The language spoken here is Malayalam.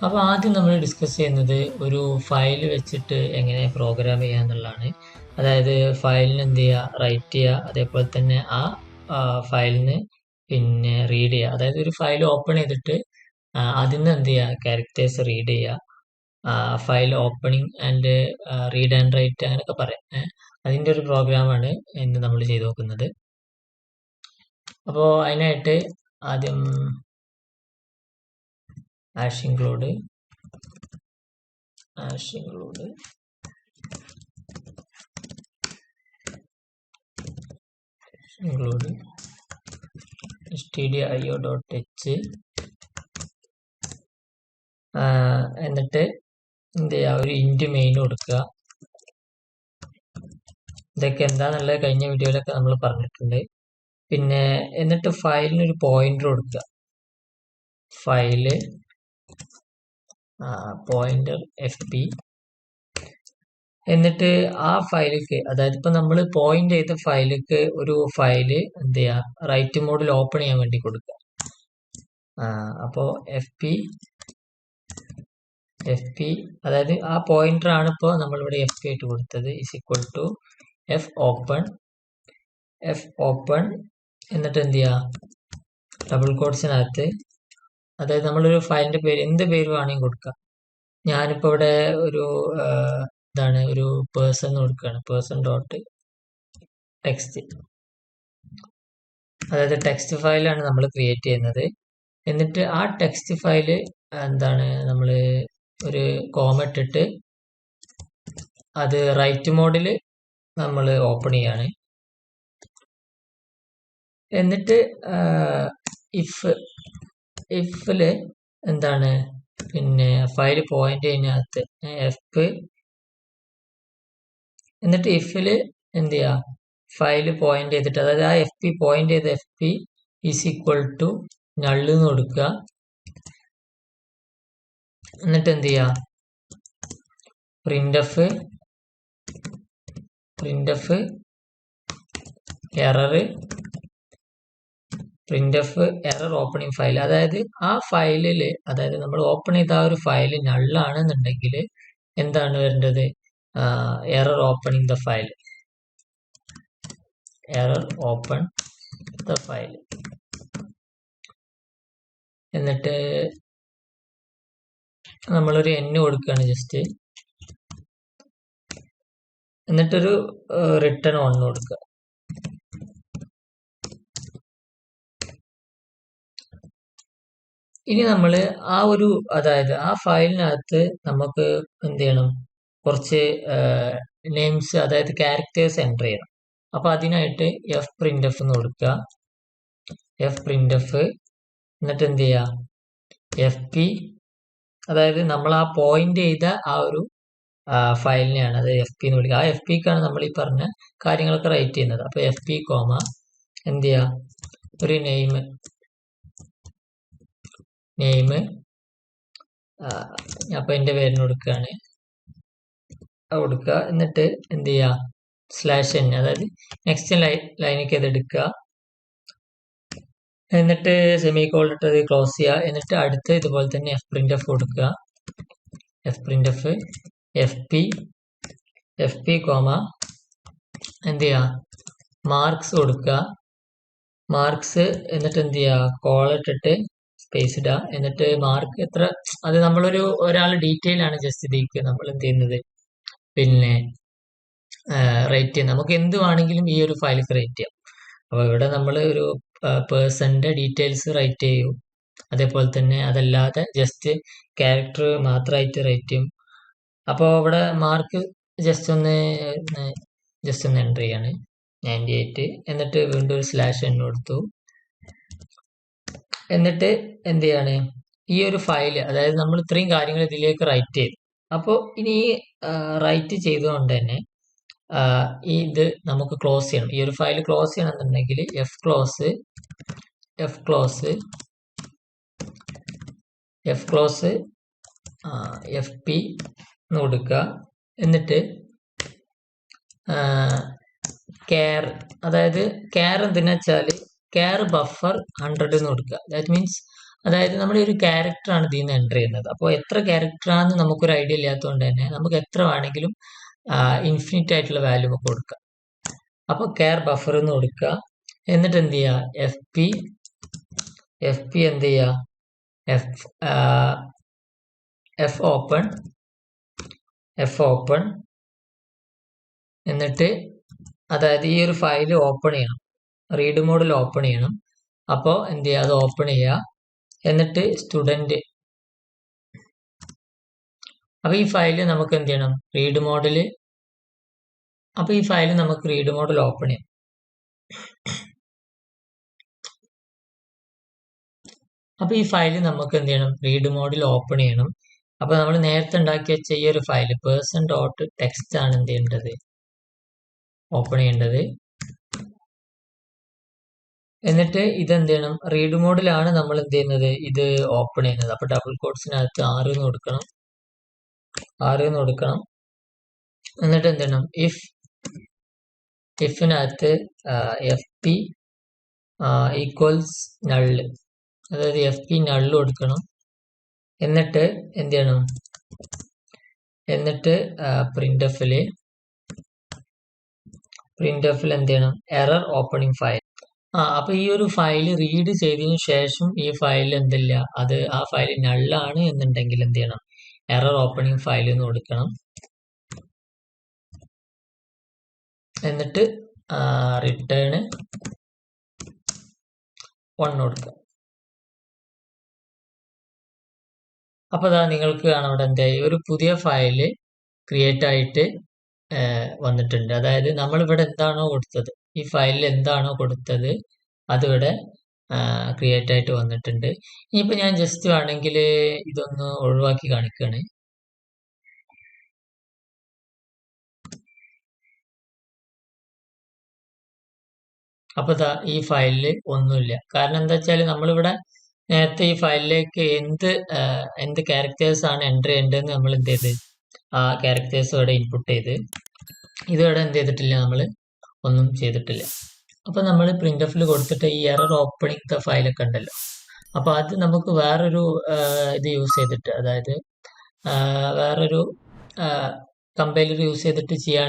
അപ്പോൾ ആദ്യം നമ്മൾ ഡിസ്കസ് ചെയ്യുന്നത് ഒരു ഫയൽ വെച്ചിട്ട് എങ്ങനെ പ്രോഗ്രാം ചെയ്യുക എന്നുള്ളതാണ്. അതായത് ഫയലിന് എന്ത് ചെയ്യുക, റൈറ്റ് ചെയ്യുക, അതേപോലെ തന്നെ ആ ഫയലിന് പിന്നെ റീഡ് ചെയ്യുക. അതായത് ഒരു ഫയൽ ഓപ്പൺ ചെയ്തിട്ട് അതിൽ നിന്ന് എന്ത് ചെയ്യുക, ക്യാരക്ടേഴ്സ് റീഡ് ചെയ്യുക. File opening and read and write അങ്ങനെയൊക്കെ പറയാം. അതിൻ്റെ ഒരു പ്രോഗ്രാമാണ് ഇന്ന് നമ്മൾ ചെയ്ത് നോക്കുന്നത്. അപ്പോൾ അതിനായിട്ട് ആദ്യം ആഷ് ഇൻക്ലൂഡ് stdio.h എന്നിട്ട് എന്ത് ചെയ്യുക, ഒരു ഇൻറ്റ് മെയിൻ കൊടുക്കുക. ഇതൊക്കെ എന്താണെന്നുള്ളത് കഴിഞ്ഞ വീഡിയോയിലൊക്കെ നമ്മൾ പറഞ്ഞിട്ടുണ്ട്. പിന്നെ എന്നിട്ട് ഫയലിന് ഒരു പോയിന്റർ കൊടുക്കുക. File pointer fp. എന്നിട്ട് ആ ഫയലിലേക്ക്, അതായത് ഇപ്പൊ നമ്മൾ പോയിന്റ് ചെയ്ത ഫയലിലേക്ക് ഒരു ഫയല് എന്ത് ചെയ്യുക, റൈറ്റ് മോഡിൽ ഓപ്പൺ ചെയ്യാൻ വേണ്ടി കൊടുക്കുക. അപ്പോൾ fp അതായത് ആ പോയിന്റർ ആണ് ഇപ്പോൾ നമ്മളിവിടെ fp ആയിട്ട് കൊടുത്തത്, is equal to f open എന്നിട്ട് എന്ത് ചെയ്യുക, ഡബിൾ കോട്സിനകത്ത്, അതായത് നമ്മളൊരു ഫയലിന്റെ പേര് എന്ത് പേര് വേണമെങ്കിൽ കൊടുക്കാം. ഞാനിപ്പോൾ ഇവിടെ ഒരു ഇതാണ് ഒരു പേഴ്സൺ കൊടുക്കുകയാണ്, person.txt. അതായത് ടെക്സ്റ്റ് ഫയലാണ് നമ്മൾ ക്രിയേറ്റ് ചെയ്യുന്നത്. എന്നിട്ട് ആ ടെക്സ്റ്റ് ഫയല് എന്താണ്, നമ്മൾ ഒരു കോമ ഇട്ടിട്ട് അത് റൈറ്റ് മോഡിൽ നമ്മൾ ഓപ്പൺ ചെയ്യാണ്. എന്നിട്ട് ഇഫില് എന്താണ്, പിന്നെ ഫയൽ പോയിന്റ് ചെയ്യുന്നതിനകത്ത് എന്നിട്ട് ഇഫില് എന്ത് ചെയ്യുക, ഫയൽ പോയിന്റ് ചെയ്തിട്ട്, അതായത് ആ പോയിന്റ് ചെയ്ത ഈസ് ഈക്വൽ ടു നള്ള് എന്ന് കൊടുക്കുക. എന്നിട്ട് എന്ത് ചെയ്യുക, printf എറർ ഓപ്പണിംഗ് ഫയൽ. അതായത് ആ ഫയലില്, അതായത് നമ്മൾ ഓപ്പൺ ചെയ്ത ആ ഒരു ഫയൽ നള്ളാണെന്നുണ്ടെങ്കിൽ എന്താണ് വരേണ്ടത്, എറർ ഓപ്പണിംഗ് ദ ഫയൽ, എന്നിട്ട് നമ്മളൊരു n കൊടുക്കുകയാണ് ജസ്റ്റ്. എന്നിട്ടൊരു റിട്ടേൺ 1 കൊടുക്കുക. ഇനി നമ്മൾ ആ ഒരു, അതായത് ആ ഫയലിനകത്ത് നമുക്ക് എന്ത് ചെയ്യണം, കുറച്ച് നെയിംസ്, അതായത് ക്യാരക്ടേഴ്സ് എൻ്റർ ചെയ്യണം. അപ്പൊ അതിനായിട്ട് fprintf എന്ന് കൊടുക്കുക. എന്നിട്ട് എന്ത് ചെയ്യുക, fp, അതായത് നമ്മൾ ആ പോയിന്റ് ചെയ്ത ആ ഒരു ഫയലിനെയാണ് അത് fp എന്ന് വിളിക്കുക. ആ fpക്കാണ് നമ്മൾ ഈ പറഞ്ഞ കാര്യങ്ങളൊക്കെ റൈറ്റ് ചെയ്യുന്നത്. അപ്പൊ fp കോമ എന്ത് ചെയ്യുക, ഒരു നെയിം അപ്പൊ എന്റെ പേരിന് കൊടുക്കുകയാണ്, കൊടുക്കുക. എന്നിട്ട് എന്ത് ചെയ്യുക, /n, അതായത് നെക്സ്റ്റ് ലൈനിലേക്ക് അത് എടുക്കുക. എന്നിട്ട് സെമി കോളൻ ഇട്ട് അത് ക്ലോസ് ചെയ്യുക. എന്നിട്ട് അടുത്ത് ഇതുപോലെ തന്നെ fprintf കൊടുക്കുക. fp കോമ എന്ത് ചെയ്യുക, മാർക്സ് കൊടുക്കുക. മാർക്സ് എന്നിട്ട് എന്ത് ചെയ്യുക, കോളൻ ഇട്ടിട്ട് സ്പേസ് ഇടുക. എന്നിട്ട് മാർക്ക് എത്ര, അത് നമ്മളൊരു ഒരാൾ ഡീറ്റെയിൽ ആണ് ജസ്റ്റ് ഇതിലേക്ക് നമ്മൾ എന്ത് ചെയ്യുന്നത്, പിന്നെ റൈറ്റ് ചെയ്യാം. നമുക്ക് എന്ത് വേണമെങ്കിലും ഈ ഒരു ഫയലിൽ റൈറ്റ് ചെയ്യാം. അപ്പോൾ ഇവിടെ നമ്മൾ ഒരു പേഴ്സന്റെ ഡീറ്റെയിൽസ് റൈറ്റ് ചെയ്യും. അതേപോലെ തന്നെ അതല്ലാതെ ജസ്റ്റ് ക്യാരക്ടർ മാത്രമായിട്ട് റൈറ്റ് ചെയ്യും. അപ്പോൾ ഇവിടെ മാർക്ക് ജസ്റ്റ് ഒന്ന് എൻ്റർ ചെയ്യാണ്, 98. എന്നിട്ട് വീണ്ടും ഒരു /n കൊടുത്തു. എന്നിട്ട് എന്ത് ചെയ്യാണ്, ഈ ഒരു ഫയല്, അതായത് നമ്മൾ ഇത്രയും കാര്യങ്ങൾ ഇതിലേക്ക് റൈറ്റ് ചെയ്തു. അപ്പോൾ ഇനി റൈറ്റ് ചെയ്തുകൊണ്ട് തന്നെ ഇത് നമുക്ക് ക്ലോസ് ചെയ്യണം. ഈ ഒരു ഫയൽ ക്ലോസ് ചെയ്യണമെന്നുണ്ടെങ്കിൽ fclose fp എന്ന് കൊടുക്കുക. എന്നിട്ട് care, അതായത് care എന്തിനാ വെച്ചാൽ care buffer 100 എന്ന് കൊടുക്കുക. ദാറ്റ് മീൻസ് അതായത് നമ്മുടെ ഒരു ക്യാരക്ടറാണ് ഇതിൽ നിന്ന് എൻ്റർ ചെയ്യുന്നത്. അപ്പോൾ എത്ര ക്യാരക്ടറാണെന്ന് നമുക്കൊരു ഐഡിയ ഇല്ലാത്തതുകൊണ്ട് തന്നെ നമുക്ക് എത്ര വേണമെങ്കിലും ഇൻഫിനിറ്റ് ആയിട്ടുള്ള വാല്യൂ നമുക്ക് കൊടുക്കാം. അപ്പോൾ കെയർ ബഫർ എന്ന് കൊടുക്കുക. എന്നിട്ട് എന്ത് ചെയ്യുക, എഫ് പി എന്ത് ചെയ്യുക, എഫ് ഓപ്പൺ എന്നിട്ട് അതായത് ഈ ഒരു ഫയൽ ഓപ്പൺ ചെയ്യണം, റീഡ് മോഡിൽ ഓപ്പൺ ചെയ്യണം. അപ്പോൾ എന്ത് ചെയ്യുക, അത് ഓപ്പൺ ചെയ്യുക. എന്നിട്ട് സ്റ്റുഡൻറ്, അപ്പോൾ ഈ ഫയൽ നമുക്ക് എന്ത് ചെയ്യണം, റീഡ് മോഡിൽ, അപ്പോൾ ഈ ഫയൽ നമുക്ക് റീഡ് മോഡിൽ ഓപ്പൺ ചെയ്യാം. അപ്പോൾ ഈ ഫയൽ നമുക്ക് എന്ത് ചെയ്യണം, റീഡ് മോഡിൽ ഓപ്പൺ ചെയ്യണം. അപ്പോൾ നമ്മൾ നേരത്തെ ഉണ്ടാക്കി വെച്ച ഈ ഒരു ഫയൽ person.txt ആണ് എന്ത് ചെയ്യേണ്ടത്, ഓപ്പൺ ചെയ്യേണ്ടത്. എന്നിട്ട് ഇതെന്ത് ചെയ്യണം, റീഡ് മോഡിലാണ് നമ്മൾ എന്ത് ചെയ്യുന്നത്, ഇത് ഓപ്പൺ ചെയ്യുന്നത്. അപ്പോൾ ഡബിൾ കോട്ട്സിനകത്ത് 6 എന്ന് കൊടുക്കണം. എന്നിട്ട് എന്ത് ചെയ്യണം, ഇഫിനകത്ത് എഫ് പി ഈക്വൽസ് നള്ള്, അതായത് എഫ് പി നള്ള് കൊടുക്കണം. എന്നിട്ട് എന്ത് ചെയ്യണം, എന്നിട്ട് പ്രിന്റ്എഫിൽ എന്ത് ചെയ്യണം, എറർ ഓപ്പണിംഗ് ഫയൽ. അപ്പൊ ഈ ഒരു ഫയൽ റീഡ് ചെയ്തതിനു ശേഷം ഈ ഫയൽ എന്തില്ല, അത് ആ ഫയൽ നള്ളാണ് എന്നുണ്ടെങ്കിൽ എന്ത് ചെയ്യണം, എറർ ഓപ്പണിംഗ് ഫയൽ എന്ന് കൊടുക്കണം. എന്നിട്ട് റിട്ടേൺ 1 കൊടുക്കുക. അപ്പൊ അതാ നിങ്ങൾക്ക് കാണാം ഇവിടെ എന്തായി, ഒരു പുതിയ ഫയല് ക്രിയേറ്റ് ആയിട്ട് വന്നിട്ടുണ്ട്. അതായത് നമ്മളിവിടെ എന്താണോ കൊടുത്തത്, ഈ ഫയലിൽ എന്താണോ കൊടുത്തത് അതിവിടെ ക്രിയേറ്റ് ആയിട്ട് വന്നിട്ടുണ്ട്. ഇനിയിപ്പോൾ ഞാൻ ജസ്റ്റ് വേണമെങ്കിൽ ഇതൊന്ന് ഒഴിവാക്കി കാണിക്കുകയാണ്. അപ്പോൾ ഇതാ ഈ ഫയലിൽ ഒന്നുമില്ല. കാരണം എന്താ വെച്ചാൽ നമ്മളിവിടെ നേരത്തെ ഈ ഫയലിലേക്ക് എന്ത് ക്യാരക്ടേഴ്സ് ആണ് എൻ്റർ ചെയ്യേണ്ടതെന്ന് നമ്മൾ എന്ത് ചെയ്ത് ആ ക്യാരക്ടേഴ്സ് ഇവിടെ ഇൻപുട്ട് ചെയ്ത്, ഇതിവിടെ എന്ത് ചെയ്തിട്ടില്ല, നമ്മൾ ഒന്നും ചെയ്തിട്ടില്ല. അപ്പോൾ നമ്മൾ പ്രിന്റ്എഫിൽ കൊടുത്തിട്ട് ഈ എറർ ഓപ്പണിംഗ് ദ ഫയലൊക്കെ ഉണ്ടല്ലോ, അപ്പോൾ അത് നമുക്ക് വേറൊരു ഇത് യൂസ് ചെയ്തിട്ട്, അതായത് വേറൊരു കമ്പൈലർ യൂസ് ചെയ്തിട്ട് ചെയ്യുകയാണെങ്കിൽ